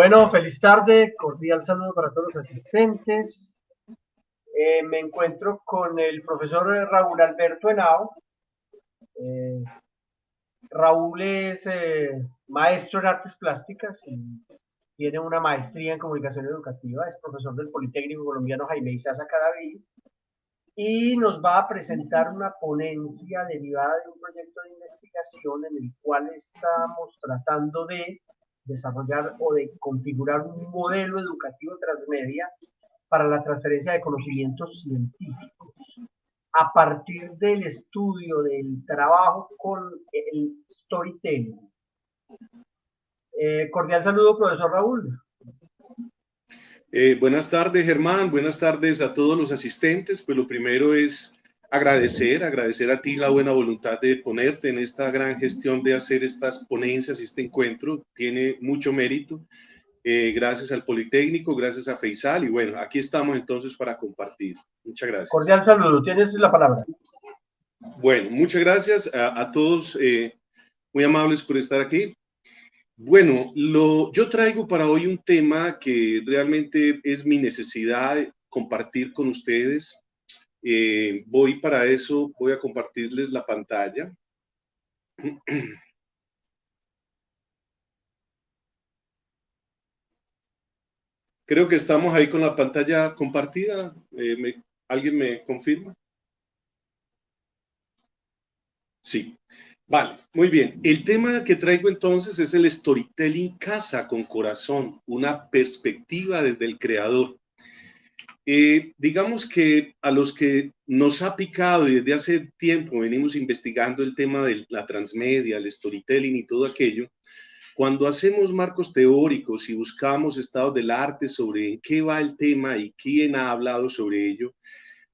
Bueno, feliz tarde, cordial saludo para todos los asistentes. Me encuentro con el profesor Raúl Alberto Henao. Eh, Raúl es maestro en artes plásticas y tiene una maestría en comunicación educativa, es profesor del Politécnico Colombiano Jaime Isaza Cadavid y nos va a presentar una ponencia derivada de un proyecto de investigación en el cual estamos tratando de desarrollar o de configurar un modelo educativo transmedia para la transferencia de conocimientos científicos a partir del estudio del trabajo con el storytelling. Cordial saludo, profesor Raúl. Buenas tardes, Germán. Buenas tardes a todos los asistentes. Pues lo primero es agradecer a ti la buena voluntad de ponerte en esta gran gestión de hacer estas ponencias y este encuentro. Tiene mucho mérito. Gracias al Politécnico, gracias a Feisal. Y bueno, aquí estamos entonces para compartir. Muchas gracias. Cordial saludo. Tienes la palabra. Bueno, muchas gracias a todos. Muy amables por estar aquí. Bueno, yo traigo para hoy un tema que realmente es mi necesidad compartir con ustedes. Para eso voy a compartirles la pantalla. Creo que estamos ahí con la pantalla compartida. ¿Alguien me confirma? Sí. Vale, muy bien. El tema que traigo entonces es el storytelling casa con corazón, una perspectiva desde el creador. Digamos que a los que nos ha picado y desde hace tiempo venimos investigando el tema de la transmedia, el storytelling y todo aquello, cuando hacemos marcos teóricos y buscamos estados del arte sobre en qué va el tema y quién ha hablado sobre ello,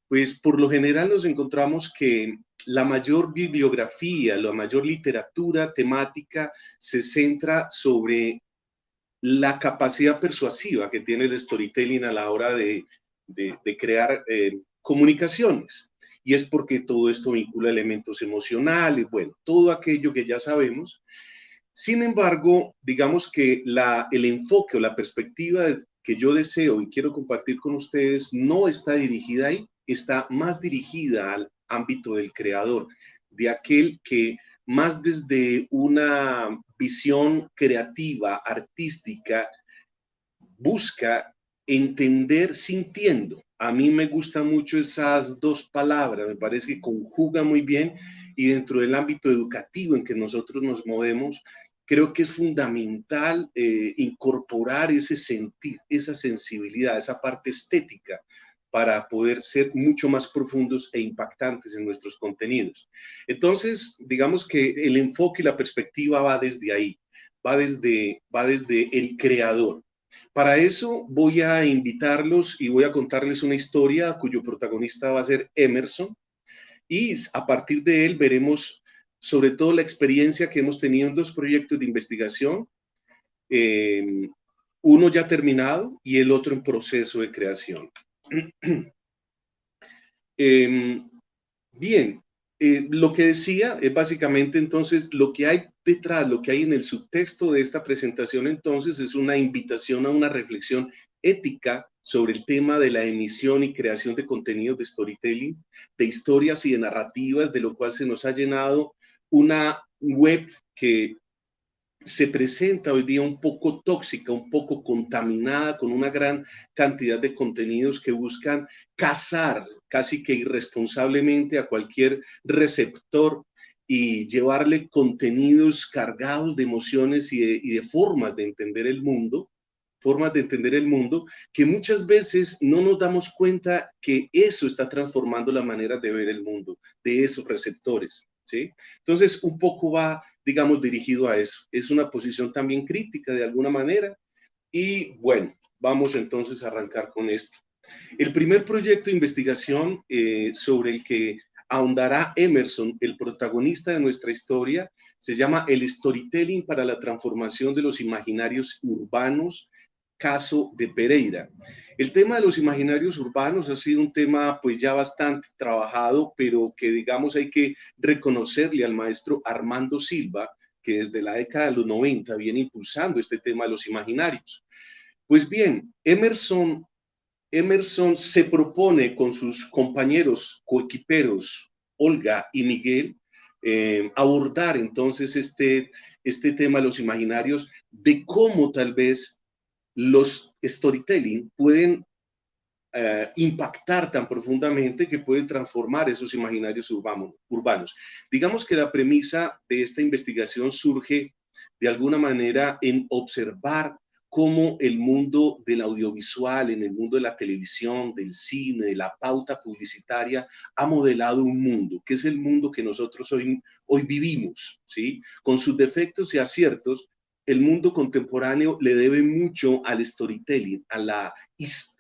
pues por lo general nos encontramos que la mayor bibliografía, la mayor literatura temática se centra sobre la capacidad persuasiva que tiene el storytelling a la hora de crear comunicaciones. Y es porque todo esto vincula elementos emocionales, bueno, todo aquello que ya sabemos. Sin embargo, digamos que el enfoque o la perspectiva que yo deseo y quiero compartir con ustedes no está dirigida ahí, está más dirigida al ámbito del creador, de aquel que más desde una visión creativa, artística, busca entender sintiendo. A mí me gustan mucho esas dos palabras, me parece que conjugan muy bien y dentro del ámbito educativo en que nosotros nos movemos, creo que es fundamental incorporar ese sentir, esa sensibilidad, esa parte estética para poder ser mucho más profundos e impactantes en nuestros contenidos. Entonces, digamos que el enfoque y la perspectiva va desde ahí, va desde el creador. Para eso voy a invitarlos y voy a contarles una historia cuyo protagonista va a ser Emerson y a partir de él veremos sobre todo la experiencia que hemos tenido en dos proyectos de investigación, uno ya terminado y el otro en proceso de creación. Bien, lo que decía es básicamente entonces lo que hay detrás, lo que hay en el subtexto de esta presentación entonces es una invitación a una reflexión ética sobre el tema de la emisión y creación de contenidos de storytelling, de historias y de narrativas, de lo cual se nos ha llenado una web que se presenta hoy día un poco tóxica, un poco contaminada con una gran cantidad de contenidos que buscan cazar casi que irresponsablemente a cualquier receptor y llevarle contenidos cargados de emociones y de formas de entender el mundo, que muchas veces no nos damos cuenta que eso está transformando la manera de ver el mundo, de esos receptores, ¿sí? Entonces, un poco va, digamos, dirigido a eso. Es una posición también crítica de alguna manera. Y bueno, vamos entonces a arrancar con esto. El primer proyecto de investigación sobre el que ahondará Emerson, el protagonista de nuestra historia, se llama El Storytelling para la transformación de los imaginarios urbanos, caso de Pereira. El tema de los imaginarios urbanos ha sido un tema pues ya bastante trabajado, pero que digamos hay que reconocerle al maestro Armando Silva, que desde la década de los 90 viene impulsando este tema de los imaginarios. Pues bien, Emerson se propone con sus compañeros coequiperos, Olga y Miguel, abordar entonces este tema de los imaginarios, de cómo tal vez los storytelling pueden impactar tan profundamente que puede transformar esos imaginarios urbanos. Digamos que la premisa de esta investigación surge de alguna manera en observar cómo el mundo del audiovisual, en el mundo de la televisión, del cine, de la pauta publicitaria, ha modelado un mundo, que es el mundo que nosotros hoy vivimos, ¿sí? Con sus defectos y aciertos, el mundo contemporáneo le debe mucho al storytelling, a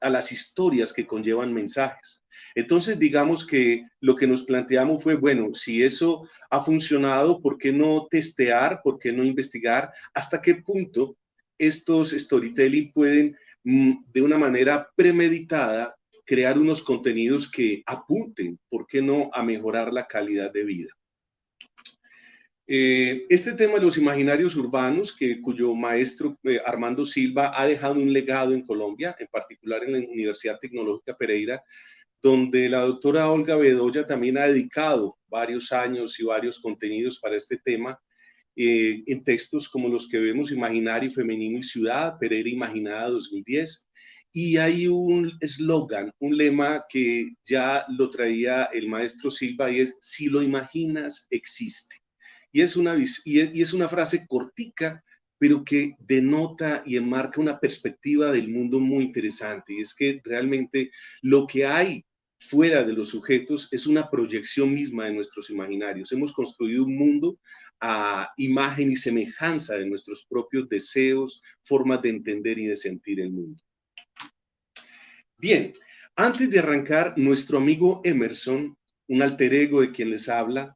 las historias que conllevan mensajes. Entonces, digamos que lo que nos planteamos fue, bueno, si eso ha funcionado, ¿por qué no testear? ¿Por qué no investigar? ¿Hasta qué punto estos storytelling pueden, de una manera premeditada, crear unos contenidos que apunten, ¿por qué no?, a mejorar la calidad de vida? Este tema de los imaginarios urbanos, cuyo maestro Armando Silva ha dejado un legado en Colombia, en particular en la Universidad Tecnológica Pereira, donde la doctora Olga Bedoya también ha dedicado varios años y varios contenidos para este tema, en textos como los que vemos, Imaginario Femenino y Ciudad, Pereira Imaginada 2010, y hay un eslogan, un lema que ya lo traía el maestro Silva, y es: si lo imaginas, existe. Y es una frase cortica, pero que denota y enmarca una perspectiva del mundo muy interesante. Y es que realmente lo que hay fuera de los sujetos es una proyección misma de nuestros imaginarios. Hemos construido un mundo a imagen y semejanza de nuestros propios deseos, formas de entender y de sentir el mundo. Bien, antes de arrancar, nuestro amigo Emerson, un alter ego de quien les habla,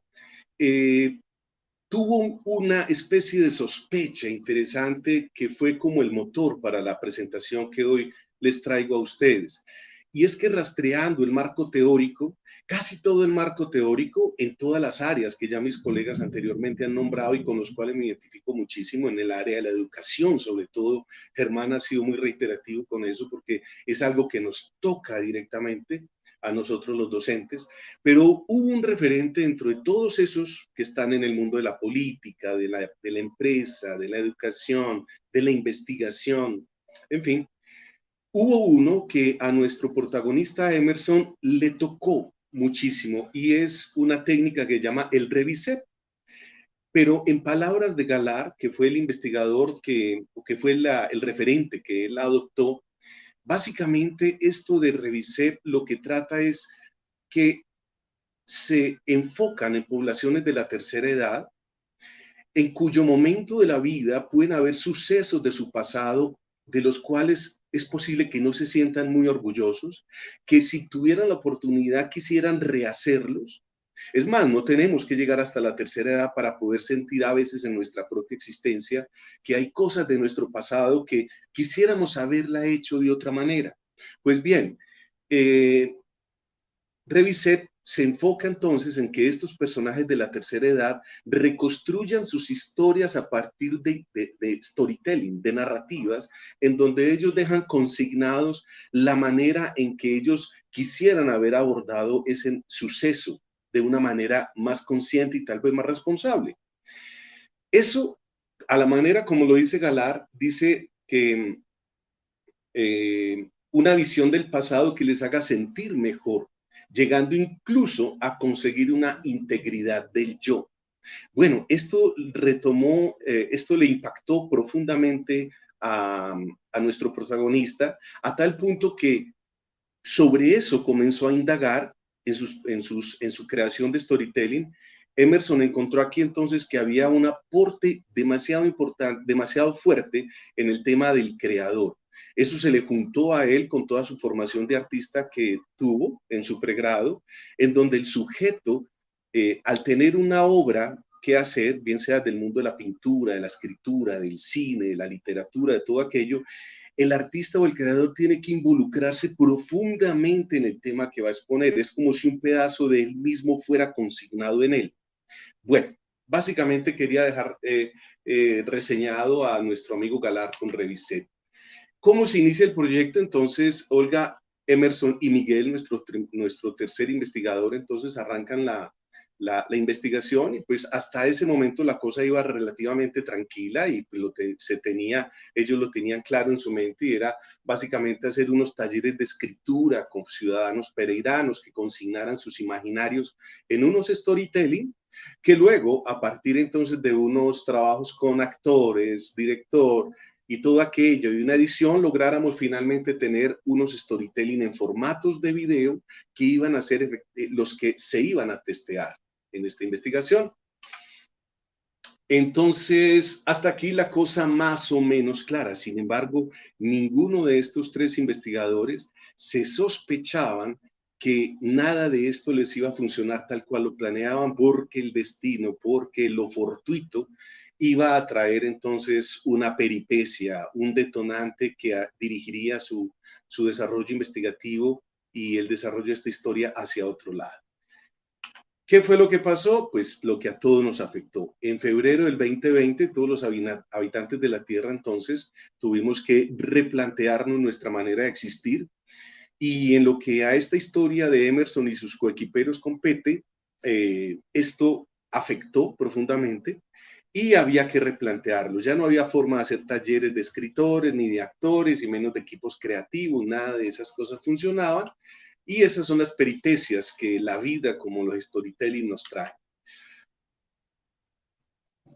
tuvo una especie de sospecha interesante que fue como el motor para la presentación que hoy les traigo a ustedes. Y es que rastreando el marco teórico, casi todo el marco teórico en todas las áreas que ya mis colegas anteriormente han nombrado y con los cuales me identifico muchísimo, en el área de la educación, sobre todo, Germán ha sido muy reiterativo con eso porque es algo que nos toca directamente a nosotros los docentes, pero hubo un referente dentro de todos esos que están en el mundo de la política, de la empresa, de la educación, de la investigación, en fin. Hubo uno que a nuestro protagonista Emerson le tocó muchísimo y es una técnica que se llama el reviset. Pero en palabras de Galar, que fue el investigador que fue el referente que él adoptó, básicamente esto de reviset lo que trata es que se enfocan en poblaciones de la tercera edad, en cuyo momento de la vida pueden haber sucesos de su pasado de los cuales es posible que no se sientan muy orgullosos, que si tuvieran la oportunidad quisieran rehacerlos. Es más, no tenemos que llegar hasta la tercera edad para poder sentir a veces en nuestra propia existencia que hay cosas de nuestro pasado que quisiéramos haberla hecho de otra manera. Pues bien, Reviset se enfoca entonces en que estos personajes de la tercera edad reconstruyan sus historias a partir de storytelling, de narrativas, en donde ellos dejan consignados la manera en que ellos quisieran haber abordado ese suceso de una manera más consciente y tal vez más responsable. Eso, a la manera como lo dice Galar, dice que una visión del pasado que les haga sentir mejor, llegando incluso a conseguir una integridad del yo. Bueno, esto retomó, esto le impactó profundamente a nuestro protagonista, a tal punto que sobre eso comenzó a indagar en su creación de storytelling. Emerson encontró aquí entonces que había un aporte demasiado importante, demasiado fuerte en el tema del creador. Eso se le juntó a él con toda su formación de artista que tuvo en su pregrado, en donde el sujeto, al tener una obra que hacer, bien sea del mundo de la pintura, de la escritura, del cine, de la literatura, de todo aquello, el artista o el creador tiene que involucrarse profundamente en el tema que va a exponer. Es como si un pedazo de él mismo fuera consignado en él. Bueno, básicamente quería dejar reseñado a nuestro amigo Galar con Reviset. ¿Cómo se inicia el proyecto? Entonces, Olga, Emerson y Miguel, nuestro tercer investigador, entonces arrancan la investigación, y pues hasta ese momento la cosa iba relativamente tranquila, y pues ellos lo tenían claro en su mente, y era básicamente hacer unos talleres de escritura con ciudadanos pereiranos que consignaran sus imaginarios en unos storytelling, que luego, a partir entonces de unos trabajos con actores, director y todo aquello, y una edición, lográramos finalmente tener unos storytelling en formatos de video que iban a ser los que se iban a testear en esta investigación. Entonces, hasta aquí la cosa más o menos clara. Sin embargo, ninguno de estos tres investigadores se sospechaban que nada de esto les iba a funcionar tal cual lo planeaban, porque el destino, porque lo fortuito iba a traer entonces una peripecia, un detonante que dirigiría su desarrollo investigativo y el desarrollo de esta historia hacia otro lado. ¿Qué fue lo que pasó? Pues lo que a todos nos afectó. En febrero del 2020, todos los habitantes de la Tierra entonces tuvimos que replantearnos nuestra manera de existir, y en lo que a esta historia de Emerson y sus coequiperos compete, esto afectó profundamente y había que replantearlo. Ya no había forma de hacer talleres de escritores ni de actores, y menos de equipos creativos, nada de esas cosas funcionaban. Y esas son las peripecias que la vida, como los storytelling, nos trae.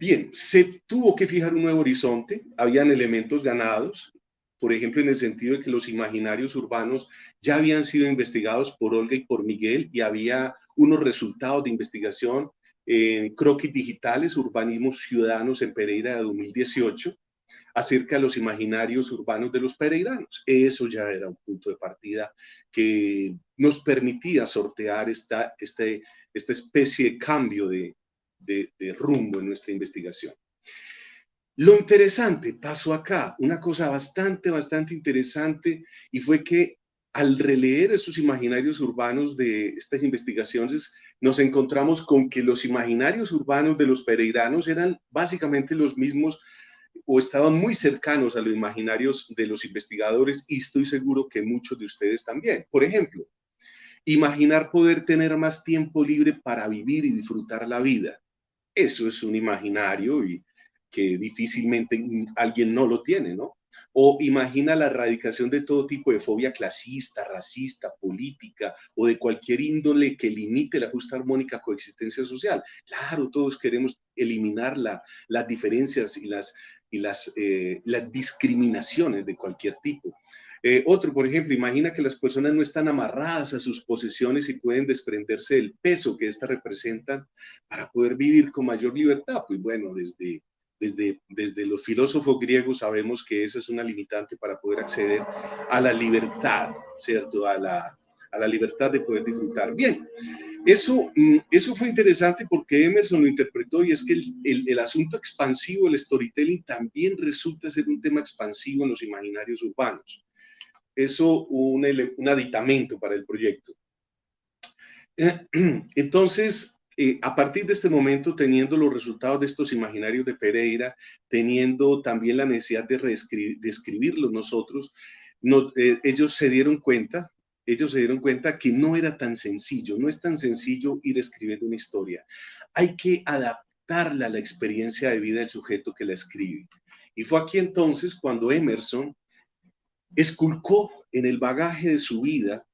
Bien, se tuvo que fijar un nuevo horizonte, habían elementos ganados, por ejemplo, en el sentido de que los imaginarios urbanos ya habían sido investigados por Olga y por Miguel, y había unos resultados de investigación en croquis digitales, urbanismos ciudadanos en Pereira de 2018, acerca de los imaginarios urbanos de los pereiranos. Eso ya era un punto de partida que nos permitía sortear esta especie de cambio de rumbo en nuestra investigación. Lo interesante pasó acá, una cosa bastante interesante, y fue que al releer esos imaginarios urbanos de estas investigaciones, nos encontramos con que los imaginarios urbanos de los pereiranos eran básicamente los mismos, o estaban muy cercanos a los imaginarios de los investigadores, y estoy seguro que muchos de ustedes también. Por ejemplo, imaginar poder tener más tiempo libre para vivir y disfrutar la vida. Eso es un imaginario y que difícilmente alguien no lo tiene, ¿no? O imagina la erradicación de todo tipo de fobia clasista, racista, política o de cualquier índole que limite la justa armónica coexistencia social. Claro, todos queremos eliminar las diferencias y las discriminaciones de cualquier tipo. Otro, por ejemplo, imagina que las personas no están amarradas a sus posesiones y pueden desprenderse del peso que éstas representan para poder vivir con mayor libertad. Pues bueno, desde los filósofos griegos sabemos que esa es una limitante para poder acceder a la libertad, ¿cierto? A la libertad de poder disfrutar. Bien, eso fue interesante porque Emerson lo interpretó, y es que el asunto expansivo del storytelling también resulta ser un tema expansivo en los imaginarios urbanos. Eso un aditamento para el proyecto. Entonces, a partir de este momento, teniendo los resultados de estos imaginarios de Pereira, teniendo también la necesidad de escribirlos nosotros, ellos se dieron cuenta que no era tan sencillo, no es tan sencillo ir escribiendo una historia. Hay que adaptarla a la experiencia de vida del sujeto que la escribe. Y fue aquí entonces cuando Emerson esculcó en el bagaje de su vida,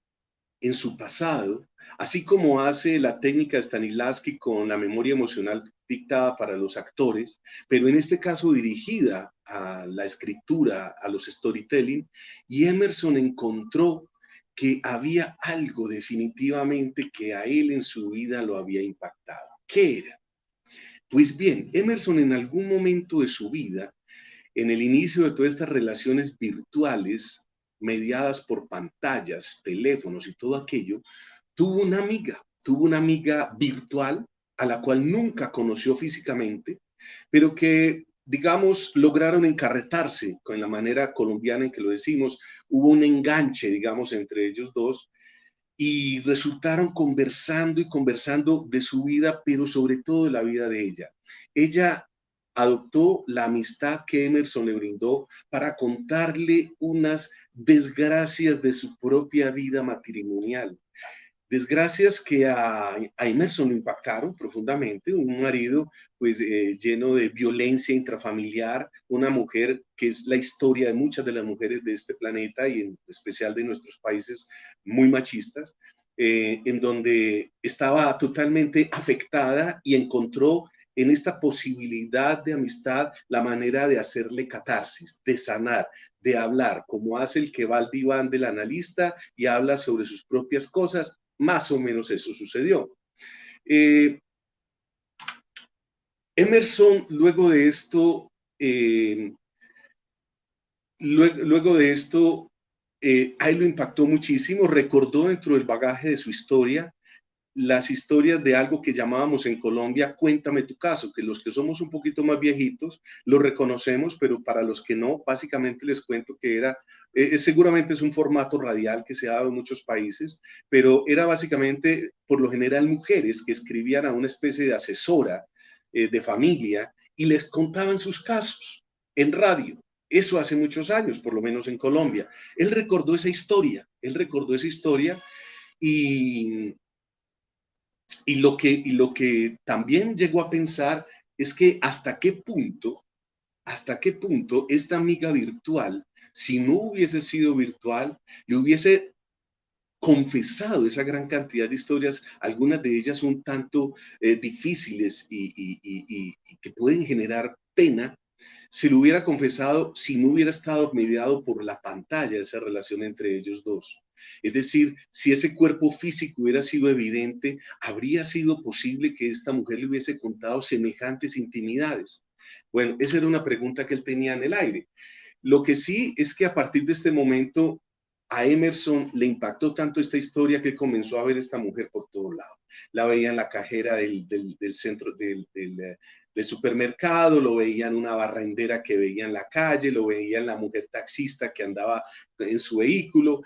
en su pasado, así como hace la técnica de Stanislavski con la memoria emocional dictada para los actores, pero en este caso dirigida a la escritura, a los storytelling, y Emerson encontró que había algo definitivamente que a él en su vida lo había impactado. ¿Qué era? Pues bien, Emerson en algún momento de su vida, en el inicio de todas estas relaciones virtuales mediadas por pantallas, teléfonos y todo aquello, tuvo una amiga virtual a la cual nunca conoció físicamente, pero que, digamos, lograron encarretarse con la manera colombiana en que lo decimos. Hubo un enganche, digamos, entre ellos dos, y resultaron conversando y conversando de su vida, pero sobre todo de la vida de ella. Ella adoptó la amistad que Emerson le brindó para contarle unas desgracias de su propia vida matrimonial. Desgracias que a Emerson lo impactaron profundamente, un marido pues lleno de violencia intrafamiliar, una mujer que es la historia de muchas de las mujeres de este planeta y en especial de nuestros países muy machistas, en donde estaba totalmente afectada y encontró en esta posibilidad de amistad la manera de hacerle catarsis, de sanar, de hablar, como hace el que va al diván del analista y habla sobre sus propias cosas. Más o menos eso sucedió. Emerson, luego de esto, a él lo impactó muchísimo, recordó dentro del bagaje de su historia las historias de algo que llamábamos en Colombia, cuéntame tu caso, que los que somos un poquito más viejitos lo reconocemos, pero para los que no, básicamente les cuento que era, seguramente es un formato radial que se ha dado en muchos países, pero era básicamente, por lo general, mujeres que escribían a una especie de asesora de familia y les contaban sus casos en radio. Eso hace muchos años, por lo menos en Colombia. Él recordó esa historia y lo que también llegó a pensar es que hasta qué punto esta amiga virtual, si no hubiese sido virtual, le hubiese confesado esa gran cantidad de historias, algunas de ellas un tanto difíciles y que pueden generar pena, se lo hubiera confesado si no hubiera estado mediado por la pantalla esa relación entre ellos dos. Es decir, si ese cuerpo físico hubiera sido evidente, ¿habría sido posible que esta mujer le hubiese contado semejantes intimidades? Bueno, esa era una pregunta que él tenía en el aire. Lo que sí es que a partir de este momento a Emerson le impactó tanto esta historia que comenzó a ver a esta mujer por todos lados. La veía en la cajera del centro del supermercado, lo veía en una barrendera que veía en la calle, lo veía en la mujer taxista que andaba en su vehículo.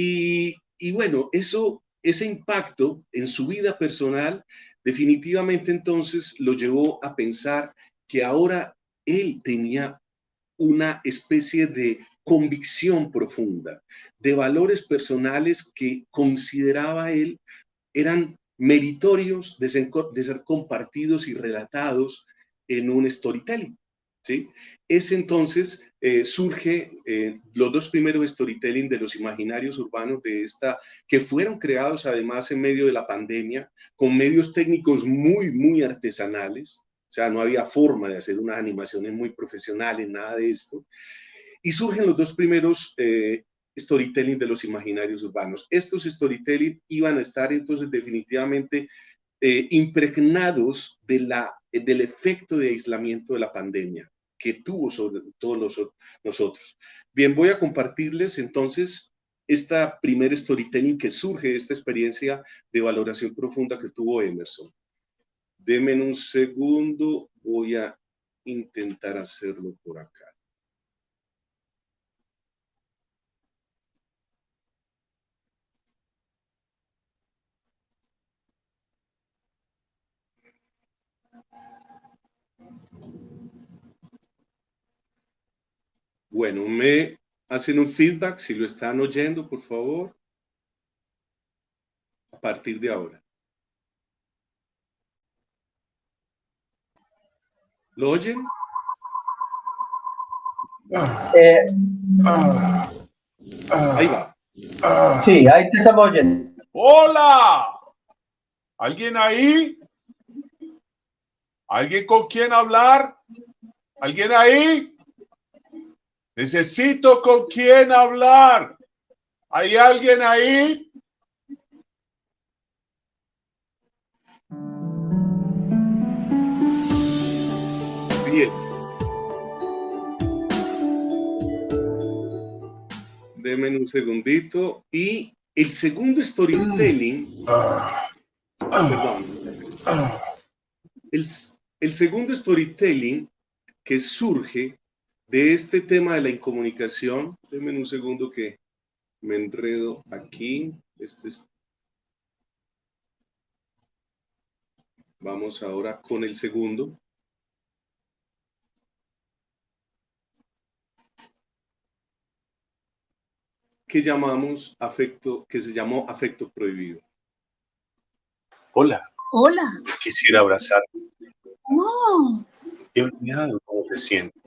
Y bueno, ese impacto en su vida personal definitivamente entonces lo llevó a pensar que ahora él tenía una especie de convicción profunda, de valores personales que consideraba él eran meritorios de ser compartidos y relatados en un storytelling. ¿Sí? Es entonces surge los dos primeros storytelling de los imaginarios urbanos de esta, que fueron creados además en medio de la pandemia, con medios técnicos muy, muy artesanales. O sea, no había forma de hacer unas animaciones muy profesionales, nada de esto. Y surgen los dos primeros storytelling de los imaginarios urbanos. Estos storytelling iban a estar entonces definitivamente impregnados del efecto de aislamiento de la pandemia que tuvo sobre todos nosotros. Bien, voy a compartirles entonces esta primer storytelling que surge de esta experiencia de valoración profunda que tuvo Emerson. Denme un segundo, voy a intentar hacerlo por acá. Bueno, me hacen un feedback si lo están oyendo, por favor, a partir de ahora. ¿Lo oyen? Ahí va. Sí, ahí te estamos oyendo. ¡Hola! ¿Alguien ahí? ¿Alguien con quien hablar? ¿Alguien ahí? Necesito con quién hablar. ¿Hay alguien ahí? Bien. Denme un segundito. Y el segundo storytelling, perdón, el segundo storytelling que surge de este tema de la incomunicación, denme un segundo que me enredo aquí. Este es Vamos ahora con el segundo. Que llamamos afecto, que se llamó afecto prohibido. Hola, Hola. quisiera abrazarte. No. He olvidado cómo te sientes.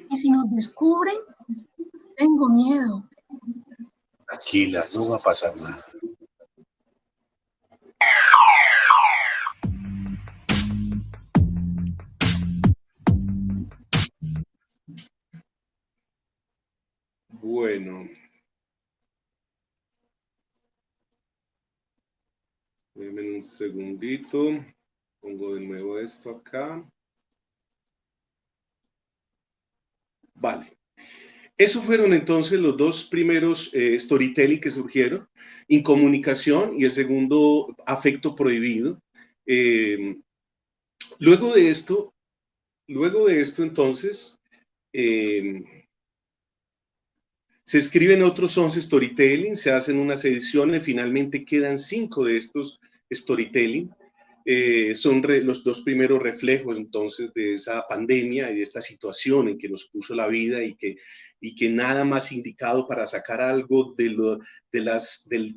¿Y si nos descubren? Tengo miedo. Tranquila, no va a pasar nada. Bueno. Denme un segundito. Pongo de nuevo esto acá. Vale. Esos fueron entonces los dos primeros storytelling que surgieron, incomunicación y el segundo, afecto prohibido. Luego de esto entonces, se escriben otros 11 storytelling, se hacen unas ediciones, finalmente quedan 5 de estos storytelling. Son los dos primeros reflejos entonces de esa pandemia y de esta situación en que nos puso la vida y que nada más indicado para sacar algo del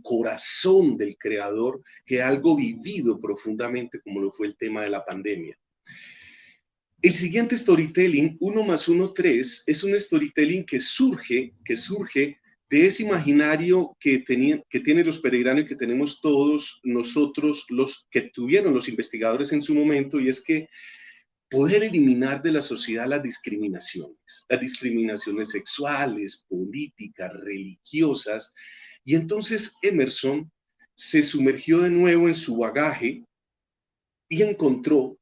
corazón del creador que algo vivido profundamente como lo fue el tema de la pandemia. El siguiente storytelling, 1 más 1, 3, es un storytelling que surge de ese imaginario que tienen los peregrinos y que tenemos todos nosotros, los que tuvieron los investigadores en su momento, y es que poder eliminar de la sociedad las discriminaciones sexuales, políticas, religiosas. Y entonces Emerson se sumergió de nuevo en su bagaje y encontró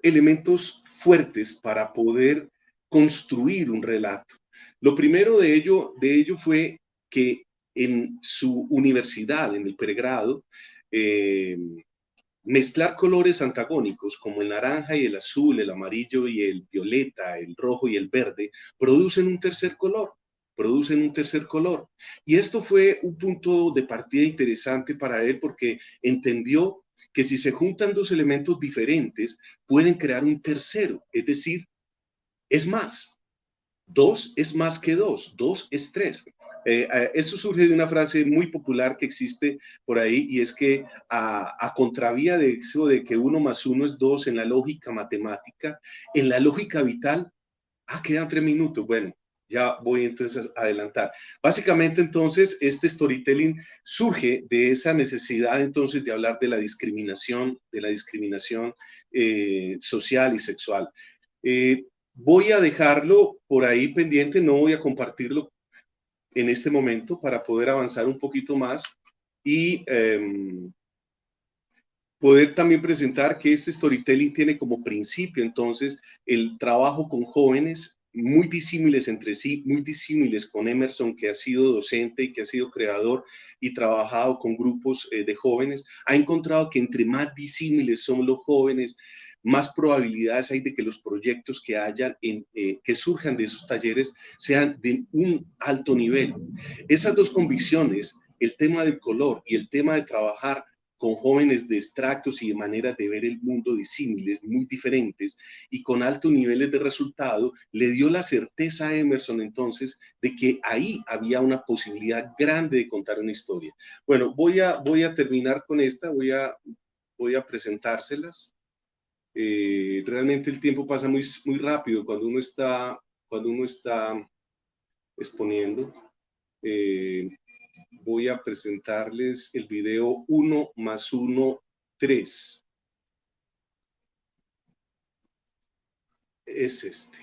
elementos fuertes para poder construir un relato. Lo primero de ello fue que en su universidad, en el pregrado, mezclar colores antagónicos como el naranja y el azul, el amarillo y el violeta, el rojo y el verde, producen un tercer color. Y esto fue un punto de partida interesante para él porque entendió que si se juntan dos elementos diferentes, pueden crear un tercero. Es decir, es más. 2 es más que 2. 2 es 3. Eso surge de una frase muy popular que existe por ahí y es que a contravía de eso de que 1 más 1 es 2 en la lógica matemática, en la lógica vital, quedan 3 minutos. Bueno, ya voy entonces a adelantar. Básicamente entonces este storytelling surge de esa necesidad entonces de hablar de la discriminación social y sexual. Voy a dejarlo por ahí pendiente, no voy a compartirlo en este momento para poder avanzar un poquito más y poder también presentar que este storytelling tiene como principio entonces el trabajo con jóvenes muy disímiles entre sí, muy disímiles con Emerson, que ha sido docente y que ha sido creador y trabajado con grupos de jóvenes, ha encontrado que entre más disímiles son los jóvenes, más probabilidades hay de que los proyectos que hayan, que surjan de esos talleres sean de un alto nivel. Esas dos convicciones, el tema del color y el tema de trabajar con jóvenes de extractos y de maneras de ver el mundo disímiles, muy diferentes y con altos niveles de resultado, le dio la certeza a Emerson entonces de que ahí había una posibilidad grande de contar una historia. Bueno, voy a terminar con esta, voy a presentárselas. Realmente el tiempo pasa muy, muy rápido cuando uno está exponiendo. Voy a presentarles el video 1 más 1, 3. Es este.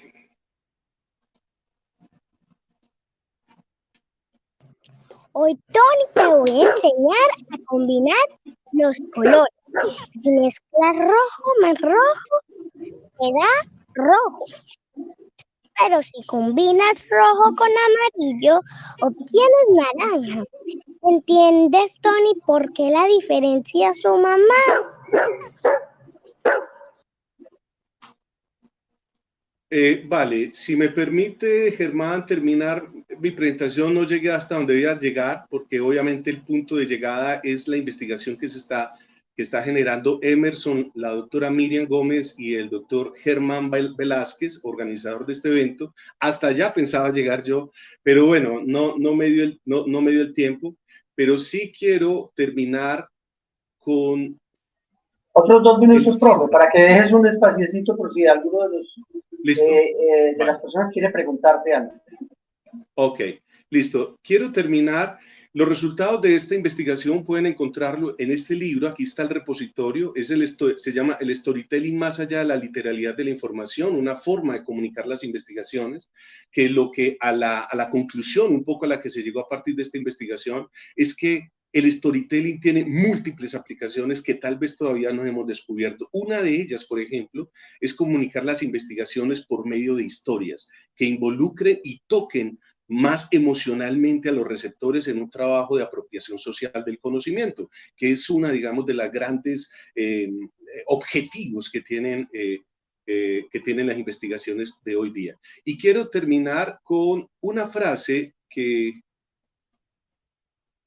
Hoy, Tony, te voy a enseñar a combinar los colores. Si mezclas rojo más rojo, te da rojo. Pero si combinas rojo con amarillo, obtienes naranja. ¿Entiendes, Tony, por qué la diferencia suma más? Vale, si me permite, Germán, terminar mi presentación, no llegué hasta donde debía llegar, porque obviamente el punto de llegada es la investigación que se está que está generando Emerson, la doctora Miriam Gómez y el doctor Germán Velázquez, organizador de este evento. Hasta allá pensaba llegar yo, pero bueno, no me dio el tiempo, pero sí quiero terminar con... Otros 2 minutos, profe, para que dejes un espaciecito por si alguno de los Listo. de las personas quiere preguntarte algo. Ok, listo. Quiero terminar. Los resultados de esta investigación pueden encontrarlo en este libro. Aquí está el repositorio. Se llama El Storytelling más allá de la literalidad de la información, una forma de comunicar las investigaciones, que lo que a la conclusión, un poco a la que se llegó a partir de esta investigación, es que el storytelling tiene múltiples aplicaciones que tal vez todavía no hemos descubierto. Una de ellas, por ejemplo, es comunicar las investigaciones por medio de historias que involucren y toquen más emocionalmente a los receptores en un trabajo de apropiación social del conocimiento, que es una, digamos, de las grandes objetivos que tienen las investigaciones de hoy día. Y quiero terminar con una frase que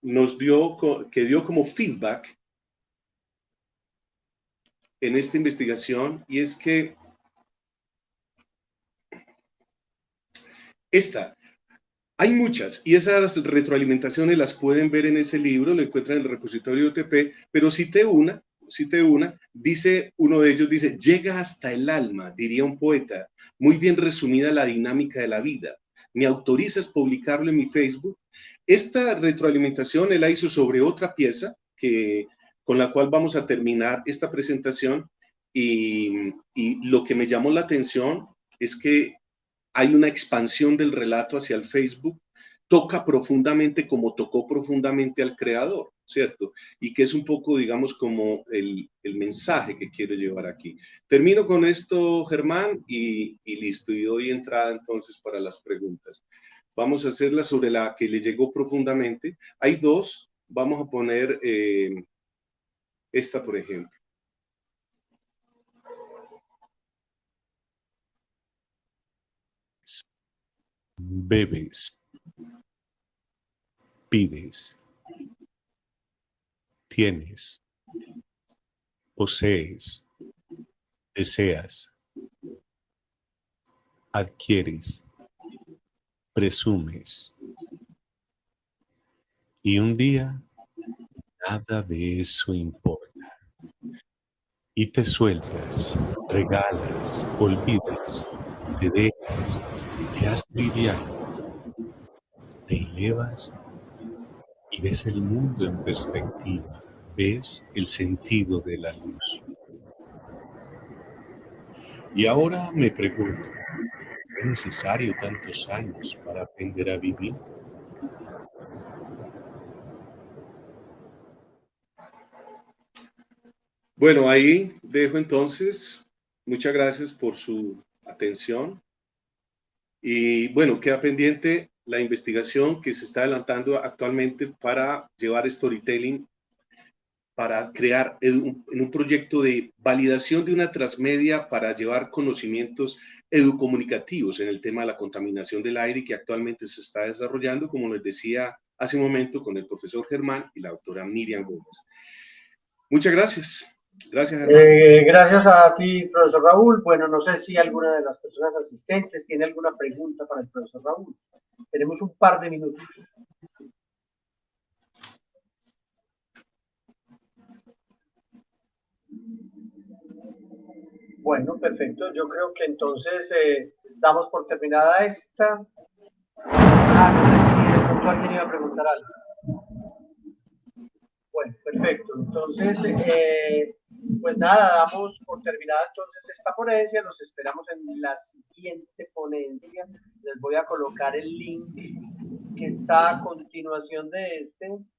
dio como feedback en esta investigación, y es que hay muchas, y esas retroalimentaciones las pueden ver en ese libro, lo encuentran en el repositorio UTP, pero cité una, dice, uno de ellos dice, llega hasta el alma, diría un poeta, muy bien resumida la dinámica de la vida. ¿Me autorizas publicarlo en mi Facebook? Esta retroalimentación él la hizo sobre otra pieza con la cual vamos a terminar esta presentación, y lo que me llamó la atención es que hay una expansión del relato hacia el Facebook, toca profundamente como tocó profundamente al creador, ¿cierto? Y que es un poco, digamos, como el mensaje que quiero llevar aquí. Termino con esto, Germán, y listo, y doy entrada entonces para las preguntas. Vamos a hacerla sobre la que le llegó profundamente. Hay dos, vamos a poner esta, por ejemplo. Bebes, pides, tienes, posees, deseas, adquieres, presumes. Y un día, nada de eso importa. Y te sueltas, regalas, olvidas, te dejas, te has liviano, te elevas y ves el mundo en perspectiva, ves el sentido de la luz. Y ahora me pregunto, ¿fue necesario tantos años para aprender a vivir? Bueno, ahí dejo entonces. Muchas gracias por su atención. Y bueno, queda pendiente la investigación que se está adelantando actualmente para llevar storytelling, para crear en un proyecto de validación de una transmedia para llevar conocimientos educomunicativos en el tema de la contaminación del aire, que actualmente se está desarrollando, como les decía hace un momento, con el profesor Germán y la doctora Miriam Gómez. Muchas gracias. Gracias, Germán. Gracias a ti, profesor Raúl. Bueno, no sé si alguna de las personas asistentes tiene alguna pregunta para el profesor Raúl. Tenemos un par de minutos. Bueno, perfecto. Yo creo que entonces damos por terminada esta. No sé si de pronto alguien iba a preguntar algo. Bueno, perfecto. Entonces, pues nada, damos por terminada entonces esta ponencia. Los esperamos en la siguiente ponencia. Les voy a colocar el link que está a continuación de este.